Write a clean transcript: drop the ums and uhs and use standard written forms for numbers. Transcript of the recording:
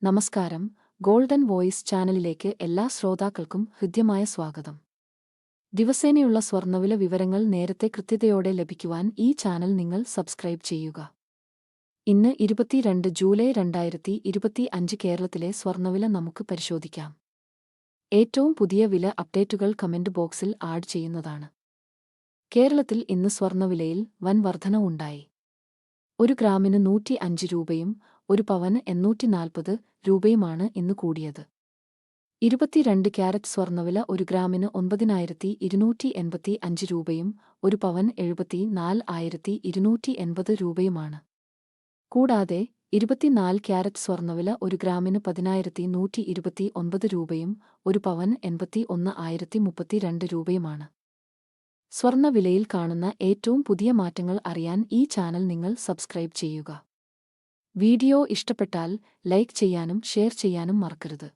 നമസ്കാരം, golden voice ചാനലിലേക്ക് എല്ലാ ശ്രോതാക്കൾക്കും ഹൃദ്യമായ സ്വാഗതം. ദിവസേനയുള്ള സ്വർണ്ണവില വിവരങ്ങൾ നേരത്തെ കൃത്യതയോടെ ലഭിക്കുവാൻ ഈ ചാനൽ നിങ്ങൾ സബ്സ്ക്രൈബ് ചെയ്യുക. ഇന്ന് 22 ജൂലൈ 2025 കേരളത്തിലെ സ്വർണ്ണവില നമുക്ക് പരിശോധിക്കാം. ഏറ്റവും പുതിയ വില അപ്ഡേറ്റുകൾ കമന്റ് ബോക്സിൽ ആഡ് ചെയ്യുന്നതാണ്. കേരളത്തിൽ ഇന്ന് സ്വർണ്ണവിലയിൽ വൻ വർധന ഉണ്ടായി. 1 ഗ്രാമിന് 105 രൂപയും 1 പവന് 840 രൂപയുമാണ് ഇന്ന് കൂടിയത്. 22 ക്യാരറ്റ് സ്വർണ്ണവില 1 ഗ്രാമിന് 9,285 രൂപയും 1 പവൻ 74,280 രൂപയുമാണ്. കൂടാതെ 24 ക്യാരറ്റ് സ്വർണ്ണവില 1 ഗ്രാമിന് 10,129 രൂപയും 1 പവൻ 81,032 രൂപയുമാണ്. സ്വർണ്ണവിലയിൽ കാണുന്ന ഏറ്റവും പുതിയ മാറ്റങ്ങൾ അറിയാൻ ഈ ചാനൽ നിങ്ങൾ സബ്സ്ക്രൈബ് ചെയ്യുക. വീഡിയോ ഇഷ്ടപ്പെട്ടാൽ ലൈക്ക് ചെയ്യാനും ഷെയർ ചെയ്യാനും മറക്കരുത്.